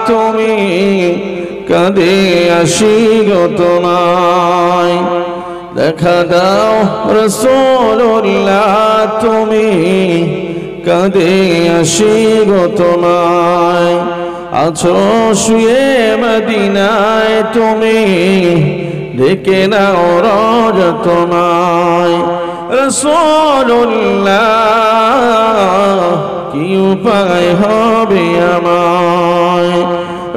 তুমি কাঁদে আসি গো তোমায়, দেখা দাও রাসূলুল্লাহ তুমি কাঁদে আসি গো তোমায়। আছো শুয়ে মদিনায় তুমি ডেকে নাও রোজ তোমায়। রাসূলুল্লাহ কি উপায় হবে আমায়,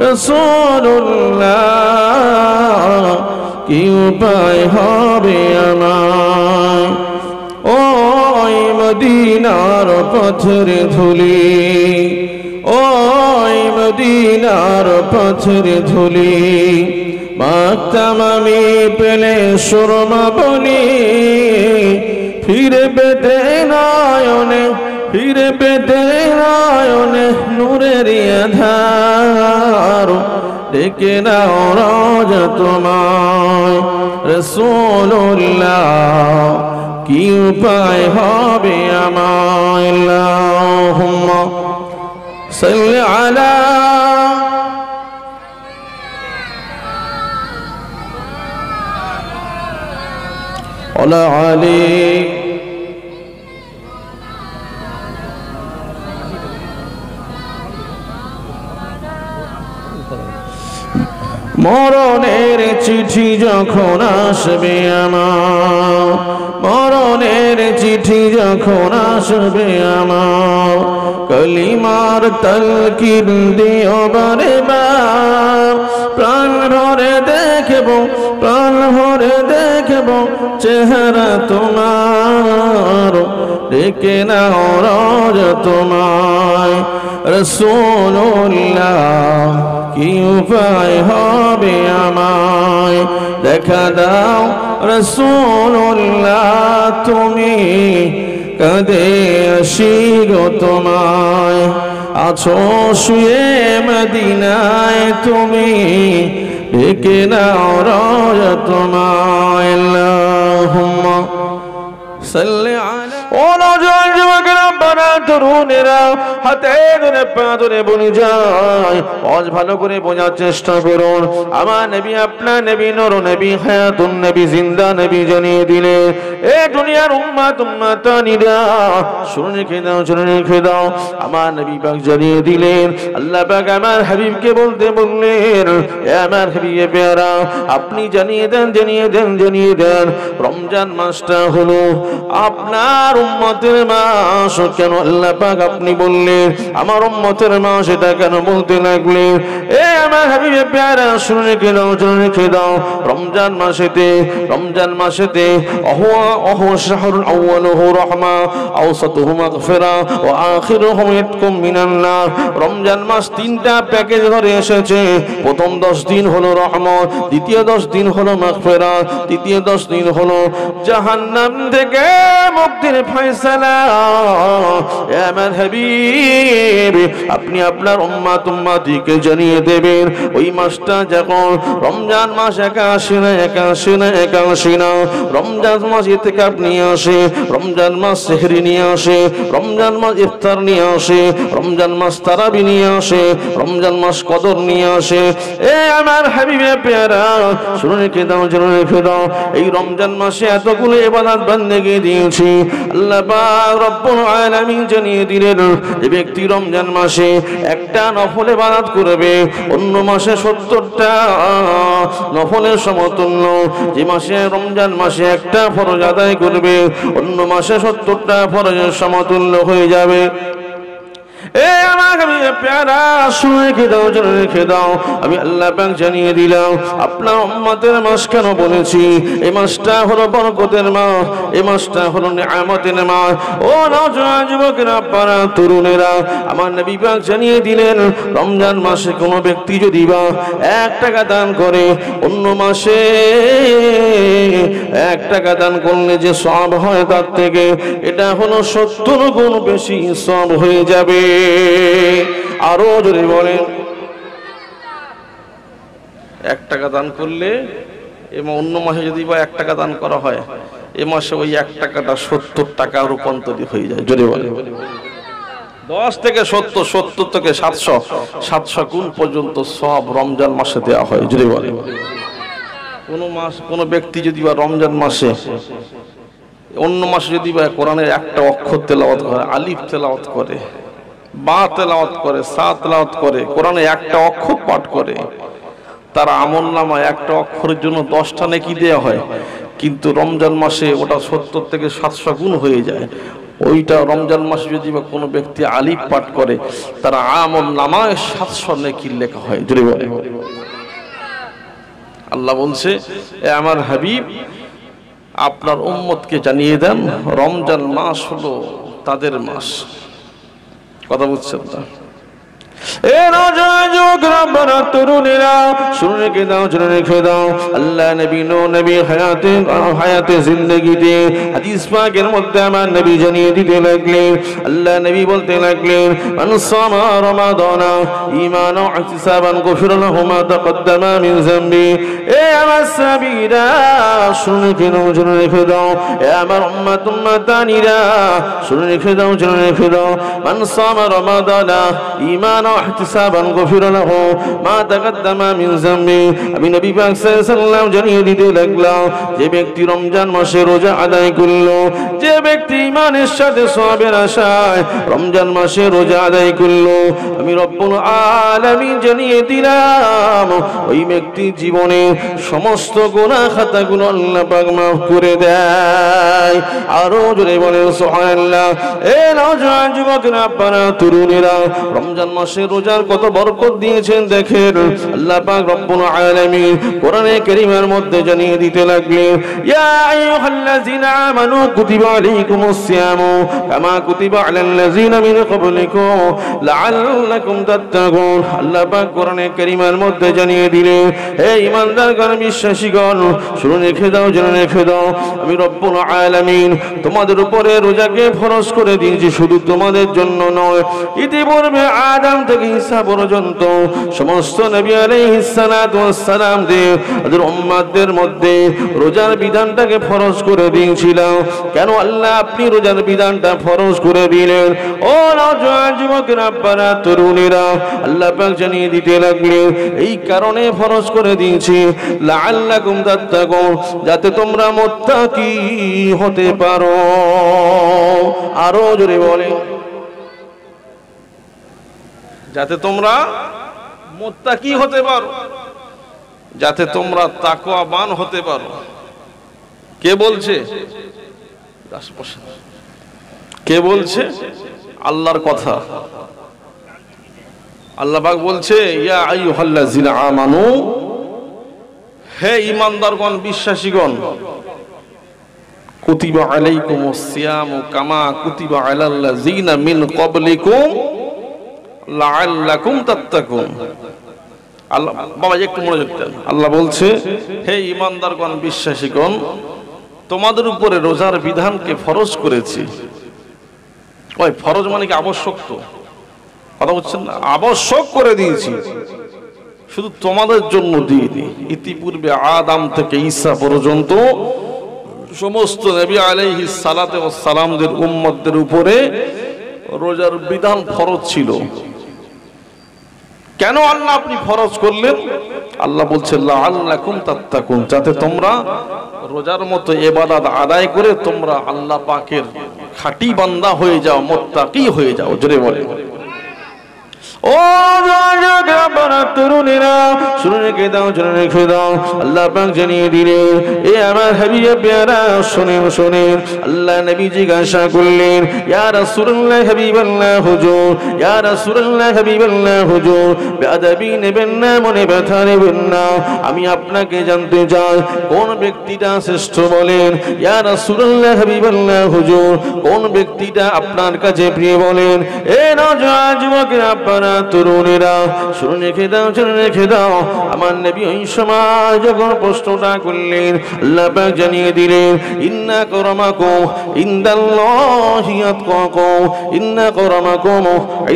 রাসূলুল্লাহ কি উপায় হবে আমায়। ওই মদিনার পথের ধুলি, ওই মদিনার পথের ধুলি মাখতাম আমি পেলে সুরমা বলি। ফিরে পেতে নয়নে, ফিরে পেতে নয়নে নূরের আধার, ডেকে নাও রোজ তোমায়। রাসূলুল্লাহ কি উপায় হবে আমায়। আল্লাহুম্মা সাল্লি আলা আলী। মরণের চিঠি যখন আসবে আমার, মরণের চিঠি যখন আসবে আমার, কলিমার তালকিন দিও বারে বার। প্রাণ ভরে দেখব, প্রাণ ভরে দেখব চেহারা তোমার, ডেকে নাও রোজ তোমায়। রাসূলুল্লাহ কি উপায় হবে আমায়, দেখা দাও রাসূলুল্লাহ তুমি কাঁদে আসি গো তোমায়। আছো শুয়ে মদিনায় তুমি ডেকে নাও রোজ তোমায়। আল্লাহুম্মা সাল্লি আলা। ও নওজোয়ান যুবকেরা, বানা তরুণেরা, হাতে ধরে পা ধরে বলে যায়, আজ ভালো করে বোঝার চেষ্টা করুন। আমার নবী, আপনার নবী, নূর নবী, হায়াতুন নবী, জিন্দা নবী জানিয়ে দিলেন, এ দুনিয়ার উম্মত উম্মতানিরা শুনে রেখে দাও, শুনে রেখে দাও। আমার নবী পাক জানিয়ে দিলেন, আল্লাহ পাক আমার হাবিবকে বলতে বললেন, এ আমার হাবিবে পেয়ারা, আপনি জানিয়ে দেন, জানিয়ে দেন, জানিয়ে দেন, রমজান মাসটা হলো আপনার উম্মতের মাস। কেন আল্লাহ পাক আপনি বললেন আমার উম্মতের মাস, এটা কেন বলতে লাগলেন? এ আমার হাবিবে প্যারা শুনে রেখে দাও, শুনে রেখে দাও। রমজান মাসেতে, রমজান মাসেতে অহু শাহরুল আউয়ালুহু রাহমা আওসাতুহু মাগফিরা ওয়া আখিরুহু ইতকুম মিনান নার। রমজান মাস তিনটা প্যাকেজ ধরে এসেছে। প্রথম 10 দিন হলো রহমত, দ্বিতীয় 10 দিন হলো মাগফিরাত, তৃতীয় 10 দিন হলো জাহান্নাম থেকে মুক্তির ফয়সালা। এ আমার হাবিব, আপনি আপনার উম্মত উম্মতিকে জানিয়ে দেবেন, ওই মাসটা যখন রমজান মাস একা আসে না, একা আসে না, একা আসে না। রমজান মাস ইতিকাফ নিয়ে আসে, রমজান মাস সেহরি নিয়ে আসে, রমজান মাস ইফতার নিয়ে আসে, রমজান মাস তারাবি নিয়ে আসে, রমজান মাস কদর নিয়ে আসে। এ আমার হাবিবে প্যারা শুনে রেখে দাও, শুনে রেখে দাও। এই রমজান মাসে এতগুলো ইবাদত বন্দেগি দিয়েছি। আল্লাহ পাক রব্বুল আলামিন জানিয়ে দিলেন, যে ব্যক্তি রমজান মাসে একটা নফল ইবাদত করবে, অন্য মাসে 70টা নফলের সমতুল্য। যে মাসে রমজান মাসে একটা ফরজ আদায় করবে, অন্য মাসে 70টা ফরজের সমতুল্য হয়ে যাবে। এ আমার হাবিবে প্যারা শুনে রেখে দাও, শুনে রেখে দাও। আমি আল্লাহ পাক জানিয়ে দিলাম আপনার উম্মতের মাস কেন বলেছি। এই মাসটা হলো বরকতের মাস, এই মাসটা হলো নিয়ামতের মাস। ও নওজোয়ান যুবকেরা, পাড়া তরুণেরা, আমার নবী পাক জানিয়ে দিলেন, রমজান মাসে কোনো ব্যক্তি যদি বা 1 টাকা দান করে, অন্য মাসে 1 টাকা দান করলে যে সওয়াব হয় তার থেকে এটা হলো 70 গুণ বেশি সওয়াব হয়ে যাবে। আরো জোরে বলেন, 1 টাকা দান করলে এবং অন্য মাসে যদি বা 1 টাকা দান করা হয়, এ মাসে ওই 1 টাকাটা 70 টাকা রূপান্তরিত হয়ে যায়। জোরে বলেন, 10 থেকে 70, 70 থেকে 700, 700 গুণ পর্যন্ত সব রমজান মাসে দেওয়া হয়। যদি বলে কোন ব্যক্তি যদি বা রমজান মাসে অন্য মাসে যদি বা কোরআনের একটা অক্ষর তেলাওয়াত করে, আলিফ তেলাওয়াত করে, বা তেলাওয়াত করে, সা তেলাওয়াত করে, কোরআনে একটা অক্ষর পাঠ করে, তার আমলনামায় একটা অক্ষরের জন্য 10টা নেকি দেওয়া হয়। কিন্তু রমজান মাসে ওটা 70 থেকে 700 গুণ হয়ে যায়। ওইটা রমজান মাসে যদি বা কোনো ব্যক্তি আলিফ পাঠ করে, তার আমলনামায় 700 নেকির লেখা হয়। যদি বলে আল্লাহ বলছে, এ আমার হাবিব, আপনার উম্মতকে জানিয়ে দেন রমজান মাস হলো তাদের মাস। কথা বুঝছেন না? হায়াতে জিন্দেগিতে হাদিস পাকের মধ্যে আমার নবী জানিয়ে দিতে লাগলেন, আল্লাহ নবী বলতে লাগলেন, মান সামা রমাদানা ঈমানান ওয়া ইহতিসাবান গুফিরা লাহু মা তাকদ্দামা মিন যামবি। এ আমার সাহাবীরা শুনে রেখে দাও, এ আমার উম্মত উম্মতানিরা শুনে রেখে দাও, জেনে রেখে দাও, মান সামা রমাদানা ঈমানান ওয়া ইহতিসাবান গুফিরা লাহু মা তাকদ্দামা মিন যামবি। আমি নবী পাক সাল্লাল্লাহু আলাইহি ওয়াসাল্লাম জানিয়ে দিতে লাগলাম, যে ব্যক্তি রমজান মাসে রোজা আদায় করলো, যে ব্যক্তি ঈমানের সাথে সওয়াবের আশায় রমজান মাসে রোজা আদায় করলো, আমি রব্বুল আলামিন জানিয়ে দিলাম ওই ব্যক্তি জীবনে সমস্ত গুনাহ খাতাগুলো আল্লাহ পাক মাফ করে দেয়। আরো জোরে বলেন সুবহানাল্লাহ। এ নওজোয়ান যুবকরা, আপনারা তরুণেরা, রমজান মাসে রোজার কত বরকত দিয়েছেন দেখেন। আল্লাহ পাক রব্বুল আলামিন কোরআনে কারীমের মধ্যে জানিয়ে দিতে লাগলেন, ইয়া আইয়ুহাল্লাযীনা আমানু কুতিবা আলাইকুমুস সিয়ামু কামা কুতিবা আলাল্লাযীনা মিন ক্বাবলিকুম লাআল্লাকুম তাত্তাকুন। আল্লাহ পাক কোরআনে কারীমের মধ্যে জানিয়ে দিলেন, হে ঈমানদারগণ, বিশ্বাসীগণ, শুনে রেখে দাও, জেনে রেখে দাও, আমি রব্বুল আলামিন তোমাদের উপরে রোজাকে ফরজ করে দিয়েছি। শুধু তোমাদের জন্য নয়, ইতিপূর্বে আদম থেকে ঈসা পর্যন্ত সমস্ত নবী আলাইহিস সালাতু ওয়াস সালাম ওদের উম্মতদের মধ্যে রোজার বিধানটাকে ফরজ করে দিয়েছিলাম। কেন আল্লাহ আপনি রোজার বিধানটা ফরজ করে দিলেন? ও নওজোয়ান যুবকেরা, আপনারা তরুণীরা, আল্লাহ পাক জানিয়ে দিতে লাগলেন, এই কারণে ফরজ করে দিয়েছি লাআল্লাকুম তাত্তাকুন, যাতে তোমরা মুত্তাকি হতে পারো। আরো জোরে বলেন, যাতে তোমরা মুত্তাকি হতে পারো, যাতে তোমরা তাকওয়াবান হতে পারো। কে বলছে? কে বলছে? আল্লাহর কথা। আল্লাহ পাক বলছে, ইয়া আইয়ুহাল্লাযীনা আমানু, হে ঈমানদারগণ, বিশ্বাসীগণ, কুতিবা আলাইকুমুস সিয়ামু কামা কুতিবা আলাল্লাযীনা মিন ক্বাবলিকুম লাআল্লাকুম তাত্তাকুন। আল্লাহ, বাবা একটু মনোযোগ দেন। আল্লাহ বলছে, হে ঈমানদারগণ, বিশ্বাসীগণ, তোমাদের উপরে রোজার বিধানকে ফরজ করেছি। ওই ফরজ মানে কি আবশ্যক? তো কথা বলছেন না? আবশ্যক করে দিয়েছি, শুধু তোমাদের জন্য দিইনি। ইতিপূর্বে আদম থেকে ঈসা পর্যন্ত সমস্ত নবী আলাইহিস সালাতু ওয়াস সালামদের উম্মতদের উপরে রোজার বিধান ফরজ ছিল। কেন আল্লাহ আপনি ফরজ করলেন? আল্লাহ বলছেন লাআল্লাকুম তাত্তাকুন, যাতে তোমরা রোজার মতো ইবাদত আদায় করে তোমরা আল্লাহ পাকের খাঁটি বান্দা হয়ে যাও, মুত্তাকি হয়ে যাও। জোরে বলেন। ও তরুণীরা, শুনে রেখে দাও, জেনে রেখে দাও, আল্লাহ পাক জানিয়ে দিলেন, এ আমার হাবিব প্যারা, শুনেন শুনেন। আল্লাহ নবী জিজ্ঞাসা করলেন, ইয়া রাসূলুল্লাহ হাবিবাল্লাহ হুজুর, ইয়া রাসূলুল্লাহ হাবিবাল্লাহ হুজুর, বেয়াদবি নেবেন না, মনে ব্যথা নেবেন না, আমি আপনাকে জানতে চাই কোন ব্যক্তিটা শ্রেষ্ঠ বলেন। ইয়া রাসূলুল্লাহ হাবিবাল্লাহ হুজুর, কোন ব্যক্তিটা আপনার কাছে প্রিয় বলেন। এ নওজোয়ান যুবকেরা, আপনারা তরুণেরা, শুনে রেখে দাও, দাও, জেনে রেখে দাও। আমার নবী ওই সময় যখন প্রশ্নটা করলেন, আল্লাহ পাক জানিয়ে দিলেন, ইন্না আকরামাকুম ইনদাল্লাহি আতকাকুম, ইন্না আকরামাকুম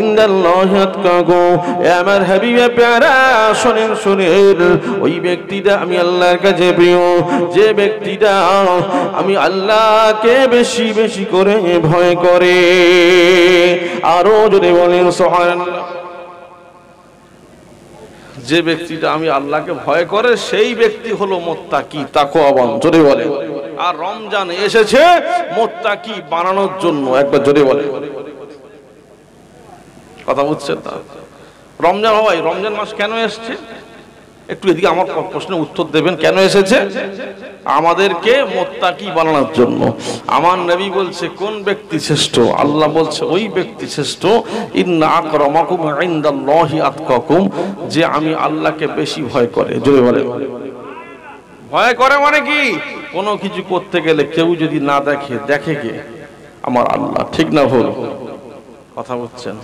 ইনদাল্লাহি আতকাকুম। এ আমার হাবিবে প্যারা, শুনেন শুনেন, ওই ব্যক্তিটা আমি আল্লাহর কাছে প্রিয়, যে ব্যক্তিটা আমি আল্লাহকে বেশি বেশি করে ভয় করে। আরো যদি বলেন সুবহানাল্লাহ। যে ব্যক্তিটা আমি আল্লাহকে ভয় করে সেই ব্যক্তি হলো মুত্তাকি, তাকওয়াবান। জোরে বলে। আর রমজান এসেছে মুত্তাকি বানানোর জন্য। একবার জোরে বলে। কথা বুঝছেন? তা রমজান হয়, রমজান মাস কেন এসেছে? একটু এদিকে আমার প্রশ্নের উত্তর দেবেন। কেন এসেছে? আমাদেরকে মুত্তাকি বানানোর জন্য। আমার নবী বলছে কোন ব্যক্তি শ্রেষ্ঠ? আল্লাহ বলছে ওই ব্যক্তি শ্রেষ্ঠ, ইন্না আকরামাকুম ইনদাল্লাহি আতকাকুম, যে আমি আল্লাহকে বেশি ভয় করে। জোরে বলে। ভয় করে মানে কি? কোনো কিছু করতে গেলে কেউ যদি না দেখে, দেখে কে? আমার আল্লাহ। ঠিক না ভুল? কথা বলছেন?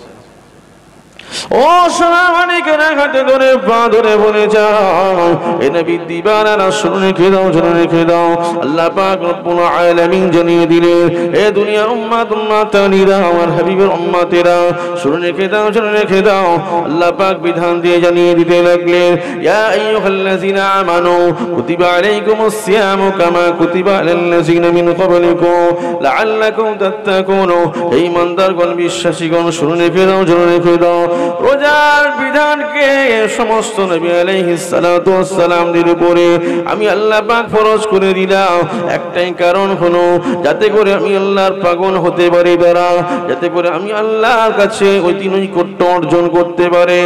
ও সোনামানিকেরা, হাতে ধরে পা ধরে বলে যাও, এ নবী দিবানারা শুনে রেখে দাও, শুনে রেখে দাও। আল্লাহ পাক রব্বুল আলামিন জানিয়ে দিলেন, এ দুনিয়ার উম্মাতানিরা, আমার হাবিবের উম্মতেরা, শুনে রেখে দাও, শুনে রেখে দাও। আল্লাহ পাক বিধান দিয়ে জানিয়ে দিতে লাগলেন, ইয়া আইয়ুহাল্লাযিনা আমানু কুতিবা আলাইকুমুস সিয়ামু কামা কুতিবা আলাল্লাযিনা মিন ক্বাবলিকুম লাআল্লাকুম তাত্তাকুন। এই ইমানদারগণ, বিশ্বাসীগণ, শুনে রেখে দাও, শুনে রেখে দাও। রোজার বিধানকে সমস্ত নবী আলাইহিস সালাতু ওয়াস সালামদের উপরে আমি আল্লাহ পাক ফরজ করে দিলাম। একটাই কারণ হলো, যাতে করে আমি আল্লাহর পাগল হতে পারি তারা, যাতে করে আমি আল্লাহর কাছে ওই দিন নৈকট্য অর্জন করতে পারে।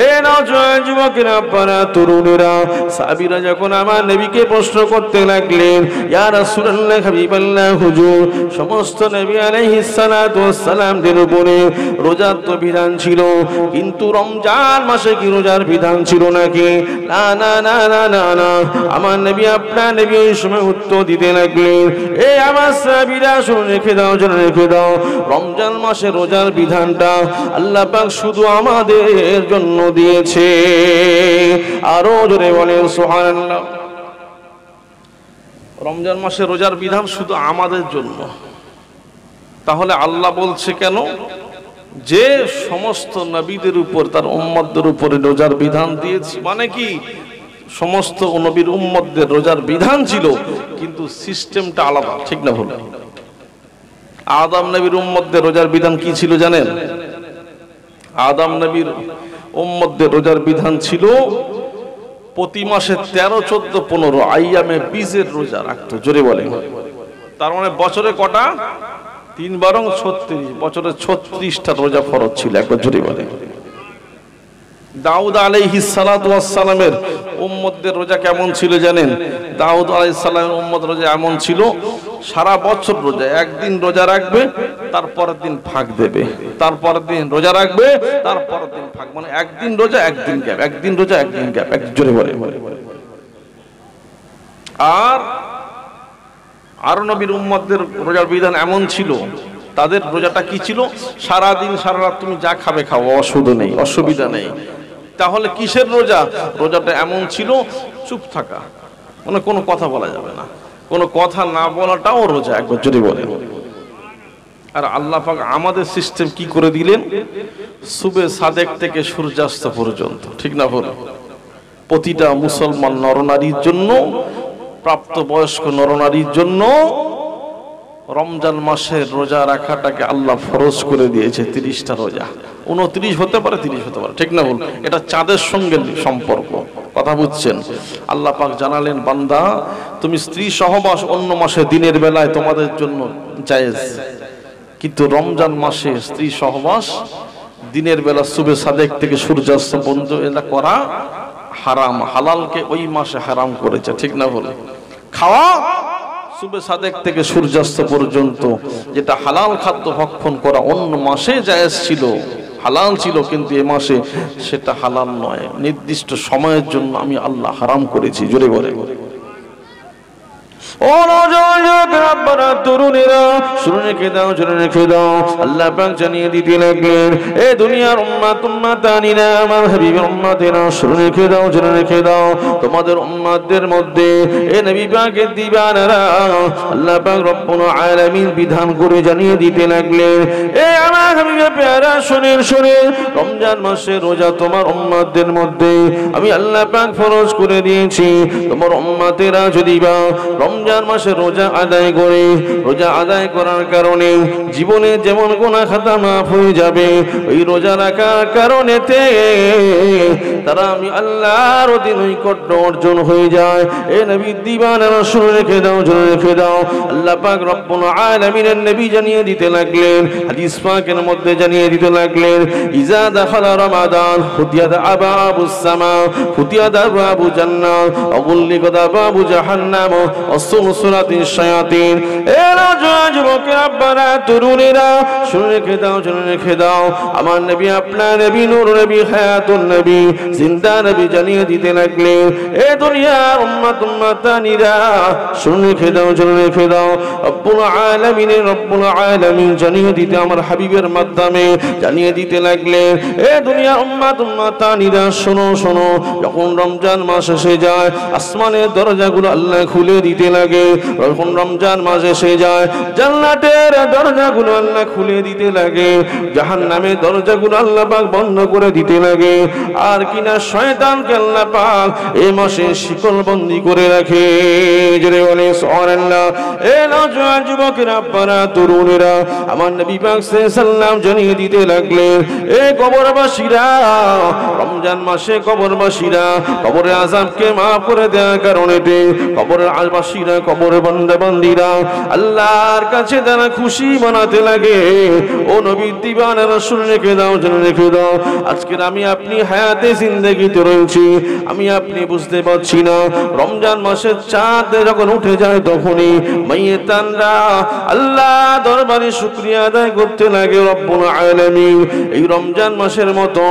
এ নওজোয়ান যুবকেরা, পারা তরুণেরা, সাহাবীরা যখন আমার নবীকে প্রশ্ন করতে লাগলেন, ইয়া রাসূলুল্লাহ, হাবিবাল্লাহ, হুজুর, সমস্ত নবী আলাইহিস সালাতু ওয়াস সালামদের উপরে রোজার তো বিধান ছিল, কিন্তু রমজান মাসে কি রোজার বিধান ছিল নাকি? না না না না না না। আমার নবী, আপনার নবী এই সময় উত্তর দিতে লাগলেন, এ আমার সাহাবীরা, শুনে রেখে দাও, শুনে রেখে দাও। রমজান মাসে রোজার বিধানটা আল্লাহ পাক শুধু আমাদের জন্য দিয়েছে। আরো জোরে বলেন সুবহানাল্লাহ। রমজান মাসে রোজার বিধান শুধু আমাদের জন্য। তাহলে আল্লাহ বলছে কেন? যে সমস্ত নবীদের উপর, তার উম্মতদের উপরে রোজার বিধান দিয়েছি। মানে কি? সমস্ত নবীর উম্মতদের রোজার বিধান ছিল, কিন্তু সিস্টেমটা আলাদা। ঠিক না ভুল? আদম নবীর উম্মতদের রোজার বিধান কি ছিল জানেন? আদম নবীর উম্মতদের রোজার বিধান ছিল প্রতি মাসে 13, 14, 15 আইয়ামে বীজের রোজা রাখতো। জোরে বলেন। তার মানে বছরে কটা? 3 বারং 36, বছরে 36টা রোজা ফরজ ছিল। একবার জোরে বলেন। দাউদ আলাইহিস সালাতু ওয়াস সালামের উম্মতদের রোজা কেমন ছিল জানেন? দাউদ আলাইহিস সালামের উম্মত রোজা এমন ছিল, সারা বছর রোজা, একদিন রোজা রাখবে, তারপরের দিন ফাঁক দেবে, তারপরের দিন রোজা রাখবে, তারপরের দিন ফাঁক। মানে একদিন রোজা, একদিন গ্যাপ, একদিন রোজা, একদিন গ্যাপ। এক জোরে বলে। আর আরো নবীর উম্মতদের রোজার বিধান এমন ছিল, তাদের রোজাটা কি ছিল? সারা দিন সারা রাত তুমি যা খাবে খাও, অসুবিধা নেই। তাহলে কিসের রোজা? রোজাটা এমন ছিল, চুপ থাকা, মানে কোনো কথা বলা যাবে না, কোনো কথা না বলাটাও রোজা। একবার যদি বলেন। আর আল্লাহ পাক আমাদের সিস্টেম কি করে দিলেন? সুবে সাদেক থেকে সূর্যাস্ত পর্যন্ত। ঠিক না ভুল? প্রতিটা মুসলমান নরনারীর জন্য, প্রাপ্তবয়স্ক নরনারীর জন্য রমজান মাসের রোজা রাখাটাকে আল্লাহ ফরজ করে দিয়েছে। 30টা রোজা, 29 হতে পারে, 30 হতে পারে। ঠিক না ভুল? এটা চাঁদের সঙ্গে সম্পর্ক। কথা বুঝছেন? আল্লাহ পাক জানালেন, বান্দা, তুমি স্ত্রী সহবাস অন্য মাসে দিনের বেলায় তোমাদের জন্য জায়েজ, কিন্তু রমজান মাসে স্ত্রী সহবাস দিনের বেলা সুবে সাদেক থেকে সূর্যাস্ত পর্যন্ত এটা করা হারাম। হালালকে ওই মাসে হারাম করেছে। ঠিক না ভুল? খাওয়া সুবে সাদেক থেকে সূর্যাস্ত পর্যন্ত, যেটা হালাল খাদ্য ভক্ষণ করা অন্য মাসে জায়েজ ছিল, হালাল ছিল, কিন্তু এ মাসে সেটা হালাল নয়। নির্দিষ্ট সময়ের জন্য আমি আল্লাহ হারাম করেছি। জোরে বলে। ও নওজওয়ান আব্বারা তরুণেরা শুনে রেখে দাও, শুনে রেখে দাও। আল্লাহ পাক জানিয়ে দিতে লাগলেন, এ দুনিয়ার উম্মাতানিরা, আমার হাবিবের উম্মতেরা শুনে রেখে দাও, শুনে রেখে দাও। তোমাদের উম্মতদের মধ্যে এ নবী পাকের দিবানারা আল্লাহ পাক রব্বুল আলামিন বিধান করে জানিয়ে দিতে লাগলেন, এ আমার হাবিবের পেয়ারা শুনেন, শুনেন, রমজান মাসে রোজা তোমার উম্মতদের মধ্যে আমি আল্লাহ পাক ফরজ করে দিয়েছি। তোমার উম্মতেরা যদি বা রমজান মাসে রোজা আদায় করে, রোজা আদায় করার কারণে জীবনে যেমন গুনাহ খাতা মাফ হয়ে যাবে, ওই রোজা রাখার কারণেতে তারা আমি আল্লাহর অধীন নৈকট্য অর্জন হয়ে যায়। এ নবী দিবানারা শুনে রেখে দাও, শুনে রেখে দাও। আল্লাহ পাক রব্বুল আলামিনের নবী জানিয়ে দিতে লাগলেন, হাদিস পাকের মধ্যে জানিয়ে দিতে লাগলেন, ইজা দাখালা রমাদান ফুতিয়াত আবাবুস সামা ফুতিয়াত আবাবু জান্নাত ওয়াগুল্লিকাত আবাবু জাহান্নাম ওয়াসুলসুলাতিশ শায়াতিন। এ নওজওয়ান যুবকেরা, আব্বারা তরুণেরা শুনে রেখে দাও, শুনে রেখে দাও। আমার নবী, আপনার নবী, নূর নবী, হায়াতুন নবী, জিন্দা নবী জানিয়ে দিতে লাগলেন, এ দুনিয়ার উম্মাতানিরা শুনে রেখে দাও, শুনে রেখে দাও। রব্বুল আলামিন জানিয়ে দিতে আমার হাবিবের মাধ্যমে জানিয়ে দিতে লাগলেন, এ দুনিয়ার উম্মাতানিরা শোনো, শোনো, যখন রমজান মাস এসে যায় আসমানের দরজাগুলো আল্লাহ খুলে দিতে লাগে। যখন রমজান মাস এসে যায় জান্নাতের দরজাগুলো আল্লাহ খুলে দিতে লাগে, জাহান্নামের দরজাগুলো আল্লাহ পাক বন্ধ করে দিতে লাগে। আর কিনা শয়তানকে আল্লাহ পাক এই মাসে শিকলবন্দি করে রাখে। জোরে বলে সুবহানাল্লাহ। এ নওজওয়ান যুবকেরা, আব্বারা তরুণেরা, আমার নবী পাক সাল্লাল্লাহু জানিয়ে দিতে লাগলেন, এ কবরবাসীরা, রমজান মাসে কবরবাসীরা কবরের আযাবকে maaf করে দেওয়ার কারণে কবরের আশবাসীরা, কবরের বান্দাবান্দীরা আল্লাহর কাছে তারা খুশি বানাতে লাগে। ও নবীর দিবানারা শুনে রেখে দাও, শুনে রেখে দাও। আজকের আমি আপনি হায়াতে জিন্দেগিতে রয়েছি, আমি আপনি বুঝতে পারছি না। রমজান মাসের চাঁদ যখন উঠে যায় তখনই মাইয়াতানরা আল্লাহ দরবারে শুকরিয়া আদায় করতে লাগে, রব্বুল আলামিন এই রমজান মাসের মতো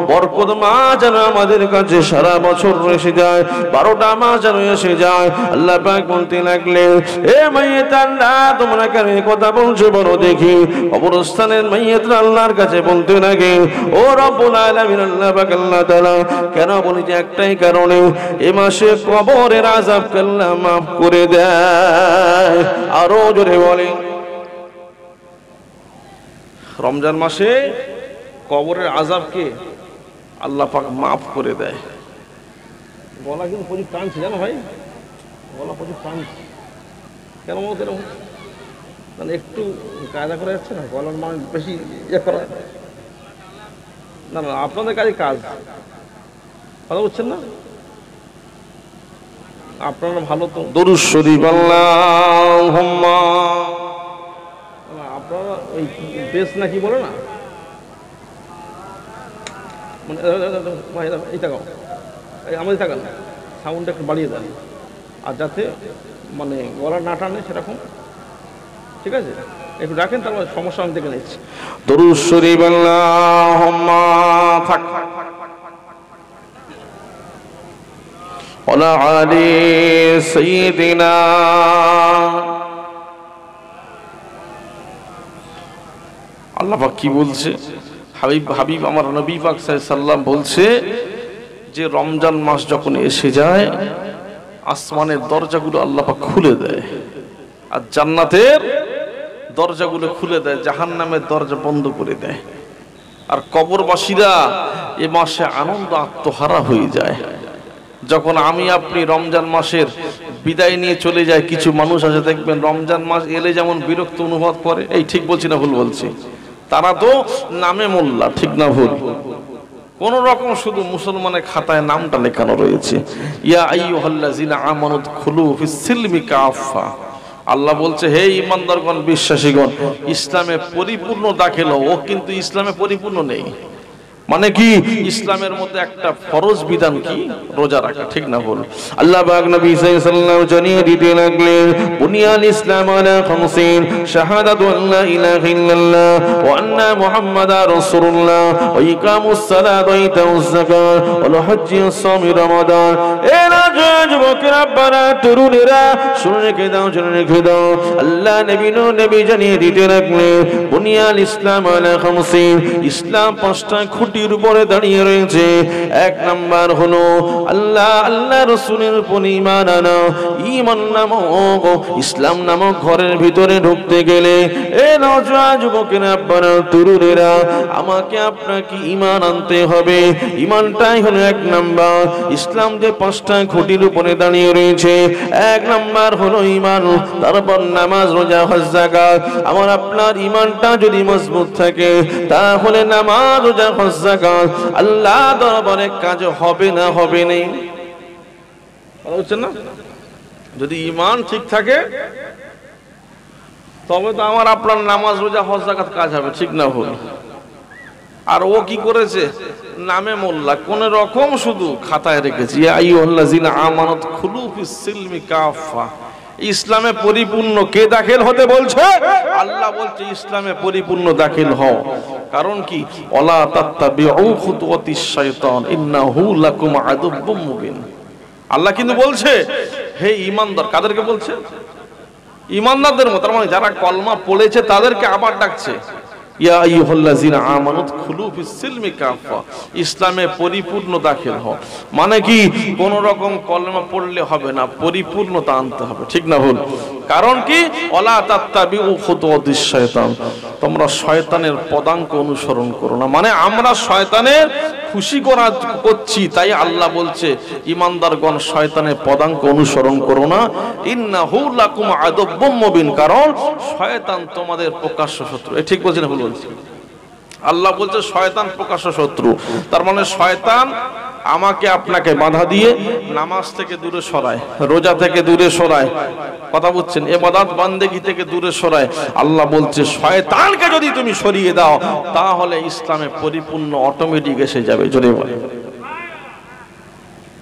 বরকত মাস যেন আমাদের কাছে সারা বছর এসে যায়, 12টা মাস যেন এসে যায়। আল্লাহ পাক বলতে লাগলেন, এ মাইয়াতানরা তোমরা কেন কথা বলছো বলো দেখি। কবরস্থানের মাইয়াতরা আল্লাহর কাছে বলতে লাগে, ও রব্বুল আলামিন, আল্লাহ পাক আল্লাহ তাআলা কেন বলেছে একটাই কারণে, এই মাসে কবরের আযাবকে আল্লাহ maaf করে দেয়। আরো জোরে বলেন, রমজান মাসে কবরের আযাবকে আল্লাহ পাক maaf করে দেয়। গলা কিন্তু প্রচুর টানছে জানো ভাই, গলা প্রচুর টানছে কেন বলতে এরকম? মানে একটু কায়দা করে যাচ্ছে না, গলার মান বেশি ইয়ে করা না। না আপনাদের কাজে কাজ, কথা বলছেন না আপনারা, ভালো তো দরুদ শরীফ আল্লাহুম্মা, আপনারা ওই বেশ নাকি বলে না, মানে এইটা গাও, আমাদের থাকা না, সাউন্ডটা একটু বাড়িয়ে দেন, আর যাতে মানে গলা না টানে সেরকম, ঠিক আছে? একটু রাখেন, তারপর সমস্যা আমি দেখে নিচ্ছি। দরুদ শরীফ আল্লাহুম্মা থাক ওয়ালা আলি সাইয়্যিদিনা। আল্লাহ পাক কি বলছে? হাবিব আমার নবী পাক সাল্লাল্লাহু আলাইহি সাল্লাম বলছে যে রমজান মাস যখন এসে যায় আসমানের দরজাগুলো আল্লাহ পাক খুলে দেয়, আর জান্নাতের দরজাগুলো খুলে দেয়, জাহান্নামের দরজা বন্ধ করে দেয়। আর কবরবাসীরা এ মাসে আনন্দ আত্মহারা হয়ে যায়। যখন আমি আপনি রমজান মাসের বিদায় নিয়ে চলে যায়, কিছু মানুষ আছে দেখবেন রমজান মাস এলে যেমন বিরক্ত অনুভব করে, এই ঠিক বলছি না ভুল বলছি? তারা তো নামে মোল্লা, ঠিক না ভুল? কোন রকম শুধু মুসলমানের খাতায় নামটা লেখানো রয়েছে, ইয়া আইয়ুহাল্লাযিনা আমানু দুখুলু ফিস সিলমি কাফা। আল্লাহ বলছে, হে ঈমানদারগণ, বিশ্বাসীগণ, ইসলামে পরিপূর্ণ দাখিল হও। ও কিন্তু ইসলামে পরিপূর্ণ নেই। মানে কি ইসলামের মধ্যে একটা ফরজ বিধান কি রোজা রাখা, ঠিক না বল? আল্লাহ পাক নবী সাল্লাল্লাহু আলাইহি ওয়াসাল্লাম জানিয়ে দিতে লাগলেন বুনিয়াল ইসলাম আলা খামসিন শাহাদাতু আল্লা ইলাহা ইল্লাল্লাহ ওয়া আন্না মুহাম্মাদার রাসূলুল্লাহ ওয়া ইকামুস সালাত ওয়া ইতাউজ যাকাত ওয়া হজ্জি ওয়া রমাদান। এ যুবকেরা বারা তরুণেরা শুনে রেখে দাও, শুনে রেখে দাও। আল্লাহ নবী জানিয়ে দিতে লাগলেন বুনিয়াল ইসলাম আলা খামসিন, ইসলাম পাঁচটা খুঁটির উপরে দাঁড়িয়ে রয়েছে। এক নাম্বার হলো আল্লাহ রাসূলের উপর ঈমান আনা। ঈমান নামক ইসলাম নামক ঘরের ভিতরে ঢুকতে গেলে এ নওজোয়ান যুবকেরা বারা তরুণেরা আমাকে আপনাকে ঈমান আনতে হবে। ঈমানটাই হলো এক নাম্বার। ইসলাম যে পাঁচটা খুঁটির উপরে দাঁড়িয়ে রয়েছে, এক নাম্বার হলো ঈমান, তারপর নামাজ, রোজা, হজ, যাকাত। আমার আপনার ঈমানটা যদি মজবুত থাকে তাহলে নামাজ, রোজা, হজ, যাকাত আল্লাহ দরবারে কাজ হবে না, হবে নেই? বুঝছেন না? যদি ঈমান ঠিক থাকে তবে তো আমার আপনার নামাজ, রোজা, হজ, যাকাত কাজ হবে, ঠিক না ভুল? আর ও কি করেছে? নামে মোল্লা, কোন রকম শুধু খাতায় রেখেছে ইয়া আইয়ুহাল্লাযিনা আমানাত খুলু ফিস সিলমি কাফা। ইসলামে পরিপূর্ণ কে দাখিল হতে বলছে? আল্লাহ বলছে ইসলামে পরিপূর্ণ দাখিল হও। কারণ কি? ওয়ালা তাত্তাবিউ খুতুওয়াতিশ শাইতান ইন্নাহু লাকুম আদুব্বুম মুবিন। আল্লাহ কিন্তু বলছে হে ঈমানদার, কাদেরকে বলছে? ঈমানদারদের মত, মানে যারা কলমা পড়েছে তাদেরকে আবার ডাকছে ইয়া আইয়ুহাল্লাযিনা আমানু খুলু ফিস সিলমি কাফা, ইসলামে পরিপূর্ণ দাখিল হও। মানে কি কোন রকম কলমা পড়লে হবে না, পরিপূর্ণতা আনতে হবে, ঠিক না ভুল? কারণ কি? ওয়ালা তাত্তাবিউ খুতুওয়াতিশ শাইতান, তোমরা শয়তানের পদাঙ্ক অনুসরণ করো না। মানে আমরা শয়তানের খুশি করছি, তাই আল্লাহ বলছে ঈমানদারগণ শয়তানের পদাঙ্ক অনুসরণ করো না। ইন্নাহু লাকুম আদুব্বুম মুবিন, কারণ শয়তান তোমাদের প্রকাশ্য শত্রু। এ ঠিক বলছেন না ভুল বলছেন? আল্লাহ বলছে শয়তান প্রকাশ্য শত্রু। তার মানে শয়তান আমাকে আপনাকে বাধা দিয়ে নামাজ থেকে দূরে সরায়, রোজা থেকে দূরে সরায়, কথা বুঝছেন, ইবাদত বান্দেগি থেকে দূরে সরায়। আল্লাহ বলছে শয়তানকে যদি তুমি সরিয়ে দাও তাহলে ইসলামে পরিপূর্ণ অটোমেটিক এসে যাবে। জোরে বলে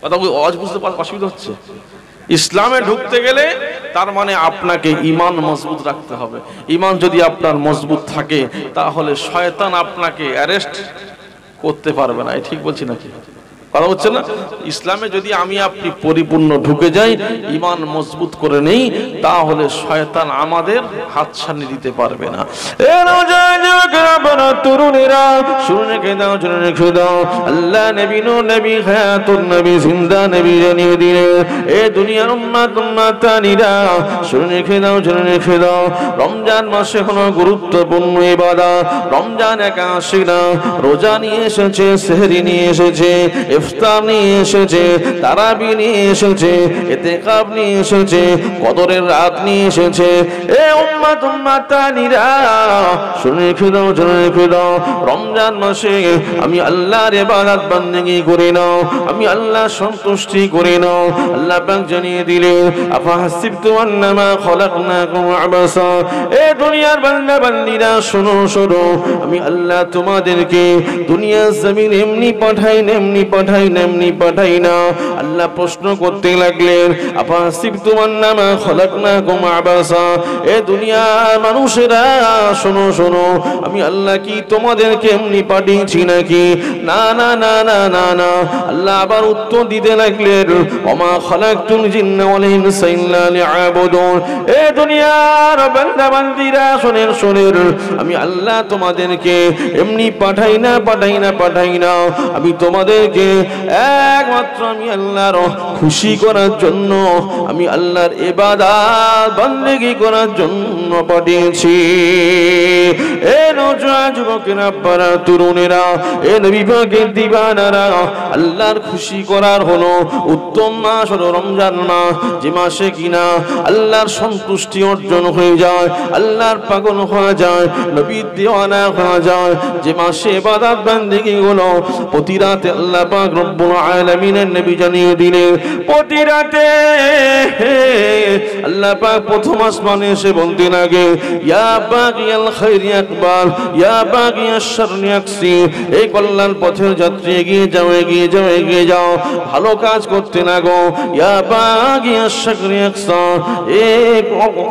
কথা বুঝতে অসুবিধা হচ্ছে? ইসলামে ঢুকতে গেলে তার মানে আপনাকে ঈমান মজবুত রাখতে হবে। ঈমান যদি আপনার মজবুত থাকে তাহলে শয়তান আপনাকে অ্যারেস্ট করতে পারবে না। ঠিক বলছি নাকি? কথা হচ্ছে না? ইসলামে যদি আমি আপনি পরিপূর্ণ ঢুকে যাই, ঈমান মজবুত করে নেই, তাহলে শয়তান আমাদের হাতছানি দিতে পারবে না। এ তরুণেরা শুনে রেখে দাও, শুনে রেখে দাও। আল্লাহ নবী হায়াতুন নবী জিন্দা নবী জানিয়ে দিলেন এ দুনিয়ার উম্মাতানিরা শুনে রেখে দাও, শুনে রেখে দাও। রমজান মাসে কোনো গুরুত্বপূর্ণ ইবাদত রমজান একা আসে না। রোজা নিয়ে এসেছে, সেহরি নিয়ে এসেছে, ইফতার নিয়ে এসেছে, তারাবি নিয়ে এসেছে, ইতিকাফ নিয়ে এসেছে, কদরের রাত নিয়ে এসেছে। এ উম্মাতানিরা শুনে রেখে দাও, শুনে রেখে দাও। রমজান মাসে আমি আল্লাহর ইবাদত বান্দেগি করে নাও, আমি আল্লাহর সন্তুষ্টি করে নাও। আল্লাহ পাক জানিয়ে দিলেন আফাহাসিবতু আন্নামা খলাকনাকুম আবাসা। এ দুনিয়ার বান্দা বান্দীরা শোনো, শোনো, আমি আল্লাহ তোমাদেরকে দুনিয়ার জমিন এমনি পাঠাই না, এমনি পাঠাই না, এমনি পাঠাই না। আল্লাহ প্রশ্ন করতে লাগলেন আফাহাসিবতু আন্নামা খলাকনাকুম আবাসা। এ দুনিয়ার মানুষেরা শোনো, শোনো, আমি আল্লাহ কি তোমাদেরকে এমনি পাঠিয়েছি নাকি? না না না না না না। আল্লাহ আবার উত্তর দিতে লাগলেন ওমা খালাকতুল জিন্না ওয়াল ইনসা ইল্লা লিয়াবুদুন। এ দুনিয়ার বান্দা বান্দীরা শোনেন, শোনেন, আমি আল্লাহ তোমাদেরকে এমনি পাঠাই না, পাঠাই না, পাঠাই না। আমি তোমাদেরকে একমাত্র আমি আল্লাহর খুশি করার জন্য, আমি আল্লাহর ইবাদত বান্দেগি করার জন্য পাঠিয়েছি। এ নওজোয়ান যুবকেরা, পাড়া তরুণেরা, এ নবী পাকের দিওয়ানারা, আল্লাহর খুশি করার হলো উত্তম মাস হলো রমজান মাস, যে মাসে কিনা আল্লাহর সন্তুষ্টি অর্জন হয়ে যায়, আল্লাহর পাগল হয়ে যায়, নবীর দিওয়ানা হয়ে যায়, যে মাসে ইবাদত বান্দেগি গুলো প্রতি রাতে আল্লাহ পাক পাক রব্বুল আলামিনের নবী জানিয়ে দিলেন প্রতি রাতে আল্লাহ পাক প্রথম আসমানে এসে বলতে লাগে ইয়া বাগিয়াল খাইরি আকবার ইয়া বাগিয়াশ শাররি আকসি, এই কল্যাণ পথের যাত্রী এগিয়ে যাও এগিয়ে যাও এগিয়ে যাও, ভালো কাজ করতে লাগো। ইয়া বাগিয়াশ শাররি আকসা, এই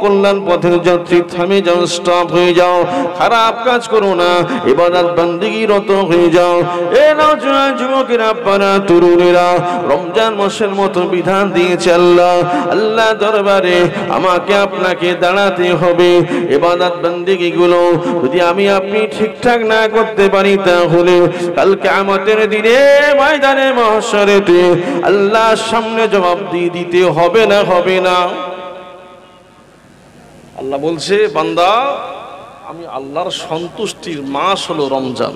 কল্যাণ পথের যাত্রী থামে যাও, স্টপ হয়ে যাও, খারাপ কাজ করো না, ইবাদত বান্দিগি রত হয়ে যাও। এ নওজোয়ান যুবকেরা পারা তরুণেরা, রমজান মাসের মতো বিধান দিয়েছে আল্লাহ। আল্লাহ দরবারে আমাকে আপনাকে দাঁড়াতে হবে। ইবাদত বান্দিগি গুলো যদি আমি আপনি ঠিকঠাক না করতে পারি তাহলে কাল কিয়ামতের দিনে ময়দানে মাহশরেতে আল্লাহর সামনে জবাবদিহি দিতে হবে না হবে না? আল্লাহ বলছে বান্দা আমি আল্লাহর সন্তুষ্টির মাস হলো রমজান।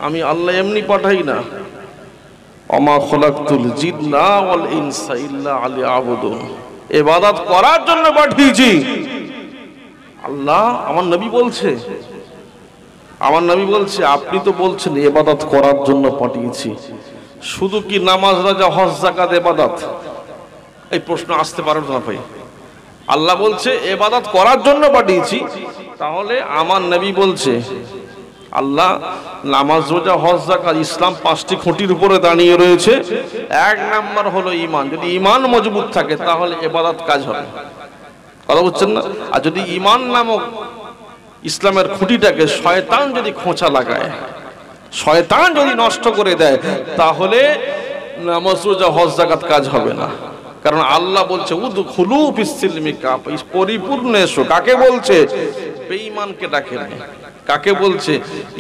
আমি আল্লাহ এমনি পাঠাই না, ওমা খলাকতুল জিন্না ওয়াল ইনসা ইল্লা লিয়াবুদুন, ইবাদত করার জন্য পাঠিয়েছি। আল্লাহ আমার নবী বলছে, আমার নবী বলছে আপনি তো বলছেন ইবাদত করার জন্য পাঠিয়েছি, শুধু কি নামাজ রোজা হজ যাকাত ইবাদত? এই প্রশ্ন আসতে পারে না ভাই। আল্লাহ বলছে ইবাদত করার জন্য পাঠিয়েছি, তাহলে আমার নবী বলছে আল্লাহ নামাজ রোজা হজ যাকাত ইসলাম 5টি খুঁটির উপরে দাঁড়িয়ে রয়েছে। 1 নাম্বার হলো ঈমান, যদি ঈমান মজবুত থাকে তাহলে ইবাদত কাজ হবে। কথা বুঝছেন না? আর যদি ঈমান নামক ইসলামের খুঁটিটাকে শয়তান যদি খোঁচা লাগায়, শয়তান যদি নষ্ট করে দেয়, তাহলে নামাজ রোজা হজ যাকাত কাজ হবে না। কারণ আল্লাহ বলছে উদখুলু ফিস-সিলমি কাফা, পরিপূর্ণ এসো। কাকে বলছে? বেঈমানকে ডাকে না। কাকে বলছে?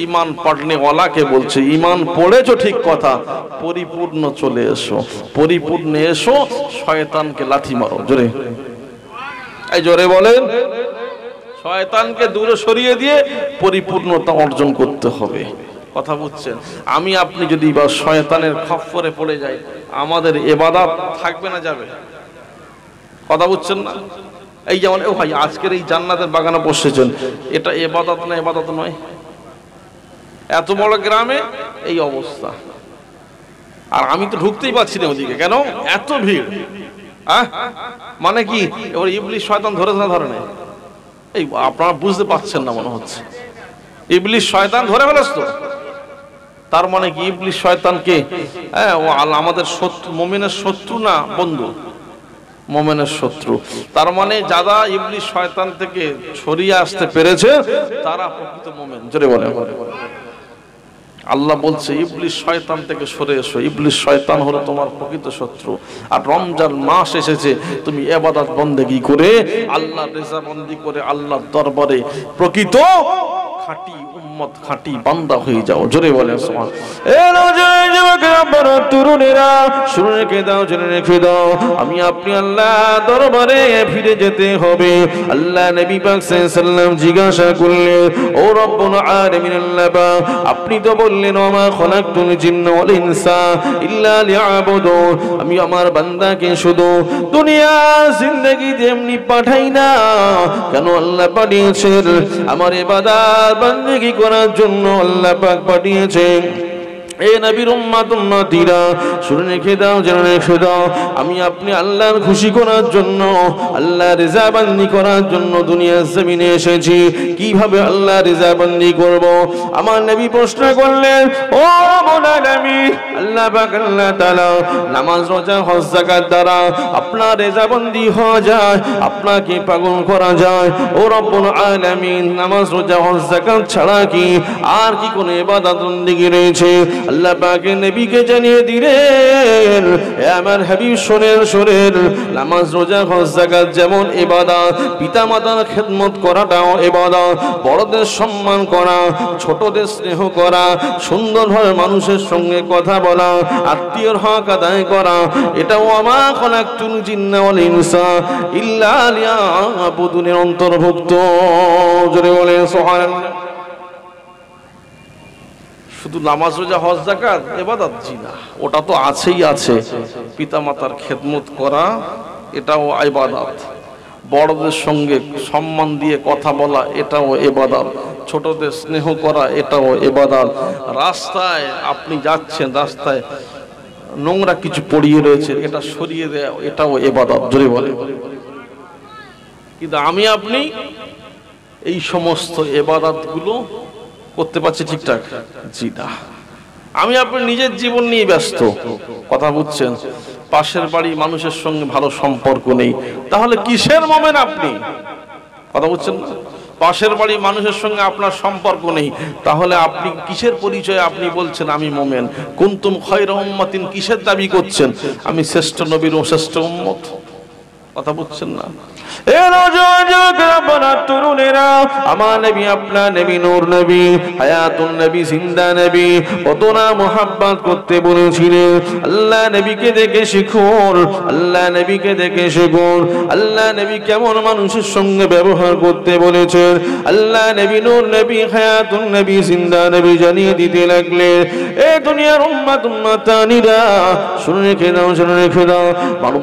ঈমান পড়নে ওয়ালাকে বলছে ঈমান পড়েছো ঠিক কথা, পরিপূর্ণ চলে এসো, পরিপূর্ণ এসো, শয়তানকে লাথি মারো। জোরে এই জোরে বলেন, শয়তানকে দূরে সরিয়ে দিয়ে পরিপূর্ণতা অর্জন করতে হবে। কথা বুঝছেন? আমি আপনি যদি বা শয়তানের খপ্পরে পড়ে যাই, আমাদের ইবাদত থাকবে না যাবে? কথা বুঝছেন না? এই যেমন ও ভাই আজকের এই জান্নাতের বাগানে বসেছেন, এটা ইবাদত না ইবাদত নয়? এত বড় গ্রামে এই অবস্থা, আর আমি তো ঢুকতেই পারছি না ওদিকে। কেন? এত ভিড়। মানে কি এবার ইবলিস শয়তান ধরেছে না ধরে নাই? এই আপনারা বুঝতে পারছেন না মনে হচ্ছে। ইবলিস শয়তান ধরে ফেলেছ তো, তার মানে কি ইবলিস শয়তানকে ও আমাদের শত্রু, মুমিনের শত্রু না বন্ধু? মুমিনের শত্রু। তার মানে যারা ইবলিস শয়তান থেকে ছড়িয়ে আসতে পেরেছে তারা প্রকৃত মুমিন। জোরে বলেন। আল্লাহ বলছে ইবলিস শয়তান থেকে সরে এসো, ইবলিস শয়তান হলো তোমার প্রকৃত শত্রু। আর রমজান মাস এসেছে, তুমি ইবাদত বন্দেগী করে আল্লাহর রেজামন্দি করে আল্লাহর দরবারে প্রকৃত খাঁটি উম্মত, খাঁটি বান্দা হয়ে যাও। জোরে বলেন সুবহান। এ রোজায় যুবকেরা বড় তরুণেরা শুনে রেখে দাও, জেনে রেখে দাও, আমি আপনি আল্লাহ দরবারে ফিরে যেতে হবে। আল্লাহ নবী পাক সাল্লাল্লাহু আলাইহি ওয়াসাল্লাম জিজ্ঞাসা করলেন, ও রব্বুল আলামিন আল্লাহ পাক, আপনি তো বললেন ওমা খলাকতুল জিন্না ওয়াল ইনসা ইল্লা লিয়াবুদুন, আমি আমার বান্দাকে শুধু দুনিয়ার জিন্দেগিতে এমনি পাঠাই না, কেন আল্লাহ পাঠিয়েছেন আমার ইবাদত বান্দেগী করার জন্য। আল্লাহ পাক পাঠিয়েছেন এ নবীর উম্মত উম্মতিরা শুনে রেখে দাও, জেনে রেখে দাও, আমি আপনি আল্লাহর খুশি করার জন্য, আল্লাহর রিজাবান্দি করার জন্য দুনিয়ার জমিনে এসেছি। কিভাবে আল্লাহর রিজাবান্দি করব? আমার নবী প্রশ্ন করলেন, ও রব্বুল আলামিন আল্লাহ পাক আল্লাহ তাআলা নামাজ রোজা হজ যাকাত দ্বারা আপনার রিজাবান্দি হওয়া যায়, আপনাকে পাগল করা যায়। ও রব্বুল আলামিন নামাজ রোজা হজ যাকাত ছাড়া কি আর কি কোনো ইবাদত বন্দেগী রয়েছে? আল্লাহ পাকের নবীকে জানিয়ে দিলেন, হে আমার হাবিব শোনেন শোনেন, নামাজ রোজা হজ যাকাত যেমন ইবাদত, পিতামাতার খেদমত করাটাও ইবাদত, বড়দের সম্মান করা, ছোটদের স্নেহ করা, সুন্দরভাবে মানুষের সঙ্গে কথা বলা, আত্মীয়র হক আদায় করা, এটাও ওমা খলাকতুল জিন্না ওয়াল ইনসা ইল্লা লিয়াবুদুনের অন্তর্ভুক্ত। জোরে বলেন সুবহানাল্লাহ। শুধু নামাজ রোজা হজ যাকাত ইবাদত? জি না, ওটা তো আছেই আছে। পিতামাতার খেদমত করা এটাও ইবাদত, বড়দের সঙ্গে সম্মান দিয়ে কথা বলা এটাও ইবাদত, ছোটদের স্নেহ করা এটাও ইবাদত। রাস্তায় আপনি যাচ্ছেন, রাস্তায় নোংরা কিছু পড়িয়ে রয়েছে, এটা সরিয়ে দেওয়া এটাও ইবাদত, জোরে বলে। কিন্তু আমি আপনি এই সমস্ত ইবাদতগুলো করতে পারছি ঠিকঠাক? জি না। আমি আপনি নিজের জীবন নিয়ে ব্যস্ত, কথা বুঝছেন? পাশের বাড়ি মানুষের সঙ্গে ভালো সম্পর্ক নেই, তাহলে কিসের মুমিন আপনি? কথা বুঝছেন না? পাশের বাড়ি মানুষের সঙ্গে আপনার সম্পর্ক নেই, তাহলে আপনি কিসের পরিচয় আপনি বলছেন আমি মুমিন? কুনতুম খায়রা উম্মাতিন, কিসের দাবি করছেন? আমি শ্রেষ্ঠ নবীর ও শ্রেষ্ঠ উম্মত, কথা বুঝছেন না? আমার নবী আপনার নবী, নূর নবী, হায়াতুন নবী, জিন্দা নবী, কত না মুহাব্বত করতে বলেছিলেন। আল্লাহ নবীকে দেখে শিখুন, আল্লাহ নবীকে দেখে শিখুন। আল্লাহ নবী কেমন মানুষের সঙ্গে ব্যবহার করতে বলেছেন, আল্লাহ নবী নূর নবী, হায়াতুন নবী, জিন্দা নবী জানিয়ে দিতে লাগলেন। এ দুনিয়ার উম্মাত উম্মাতানিরা, শুনে রেখে দাও, শুনে রেখে দাও।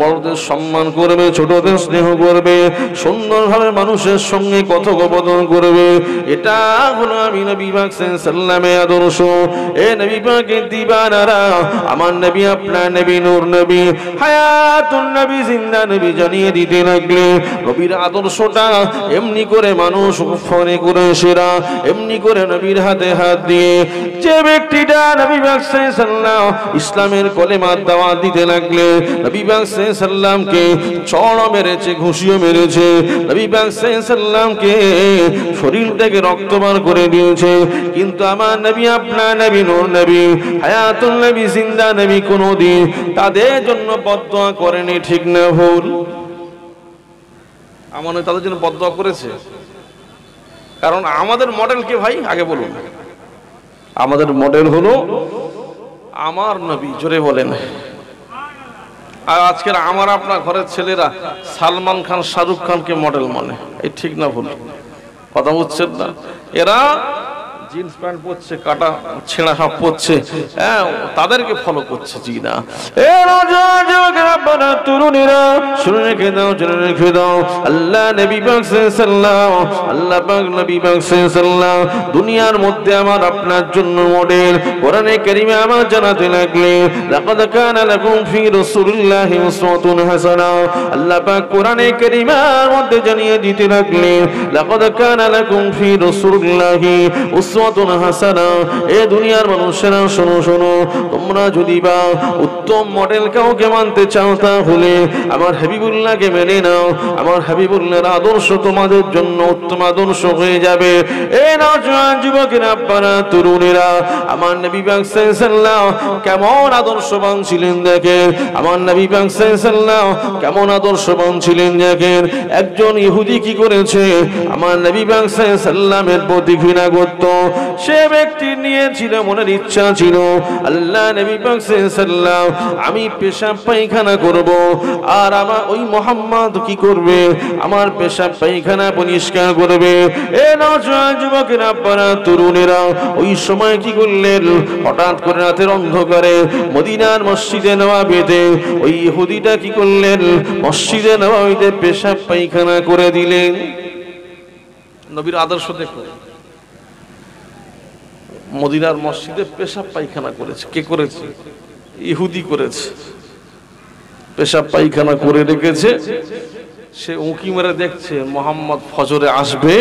বড়দের সম্মান করবে, ছোটদের স্নেহ করবে, সুন্দরভাবে মানুষের সঙ্গে কথোপকথন করবে, এটা হলো আমি নবী পাক সাল্লাল্লাহু আদর্শ। এ নবী পাকের দিবানারা, আমার নবী আপনার নবী, নূর নবী, হায়াতুন নবী, জিন্দা নবী জানিয়ে দিতে লাগলে নবীর আদর্শটা এমনি করে মানুষ ফোনে করে সেরা, এমনি করে নবীর হাতে হাত দিয়ে যে ব্যক্তিটা নবী পাক সাল্লাল্লাহু ইসলামের কলেমার দাওয়াত দিতে লাগলে নবী পাক সাল্লামকে চড় মেরেছে, ঘুষিও মেরেছে, নবী পাক সাল্লামকে শরীর থেকে রক্ত বার করে দিয়েছে। কিন্তু আমার নবী আপনার নবী, নূর নবী, হায়াতুল নবী, জিন্দা নবী কোনদিন তাদের জন্য বদদোয়া করেনি, ঠিক না ভুল? আমার তাদের জন্য বদদোয়া করেছে, কারণ আমাদের মডেল কে ভাই? আগে বলুন। আমাদের মডেল হলো আমার নবী, জোরে বলেন। আর আজকের আমার আপনার ঘরের ছেলেরা সালমান খান, শাহরুখ খানকে মডেল মানে, এই ঠিক না ভুল? কথা বুঝছেন না? এরা জিন্স প্যান্ট পরছে, কাটা ছেঁড়া সব পরছে, হ্যাঁ, তাদেরকে ফলো করছে। জি না। তরুণীরা শুনে রেখে দাও, শুনে রেখে দাও। আল্লাহ নবী পাক সাল্লাল্লাহু, আল্লাহ পাক নবী পাক সাল্লাল্লাহু দুনিয়ার মধ্যে আমার আপনার জন্য মডেল। কোরআনে কারীমে আমার জানাতে লাগলে লাকাদ কানা লাকুম ফি রাসূলিল্লাহি উসওয়াতুন হাসানা। আল্লাহ পাক কোরআনে কারীমের মধ্যে জানিয়ে দিতে লাগলে লাকাদ কানা লাকুম ফি রাসূলিল্লাহি উসওয়াতুন হাসানা। এ দুনিয়ার মানুষেরা শোনো শোনো, তোমরা যদি বা উত্তম মডেল কাউকে মানতে চাও তাহলে আমার হাবিবুল্লাহকে মেনে নাও। আমার হাবিবুল্লাহর আদর্শ তোমাদের জন্য উত্তম আদর্শ হয়ে যাবে। এ নওজোয়ান যুবকেরা, আপনারা তরুণেরা, আমার নবী পাক সাল্লাল্লাহু কেমন আদর্শবান ছিলেন দেখেন। আমার নবী পাক সাল্লাল্লাহু কেমন আদর্শবান ছিলেন দেখেন। একজন ইহুদি কি করেছে? আমার নবী পাক সাল্লাল্লাহু প্রতি ঘৃণা করত। সে ব্যক্তি নিয়েছিল, মনের ইচ্ছা ছিল আল্লাহ নবী পাক সাল্লাল্লাহু আমি পেশাব পায়খানা করব, আর আমার ওই মুহাম্মদ কি করবে? আমার পেশাব পায়খানা পরিষ্কার করবে। এ নওজোয়ান যুবকেরা, আপনারা তরুণেরা, ওই সময় কি করলেন? হঠাৎ করে রাতের অন্ধকারে মদিনার মসজিদে নববীতে ওই ইহুদিটা কি করলেন? মসজিদে নববীতে পেশাব পায়খানা করে দিলেন। নবীর আদর্শ দেখো, মদিনার মসজিদে পেশাব পায়খানা করেছে। কে করেছে? ইহুদি করেছে। পেশাব পায়খানা করে রেখেছে। সে উঁকি মেরে দেখছে মোহাম্মদ ফজরে আসবে,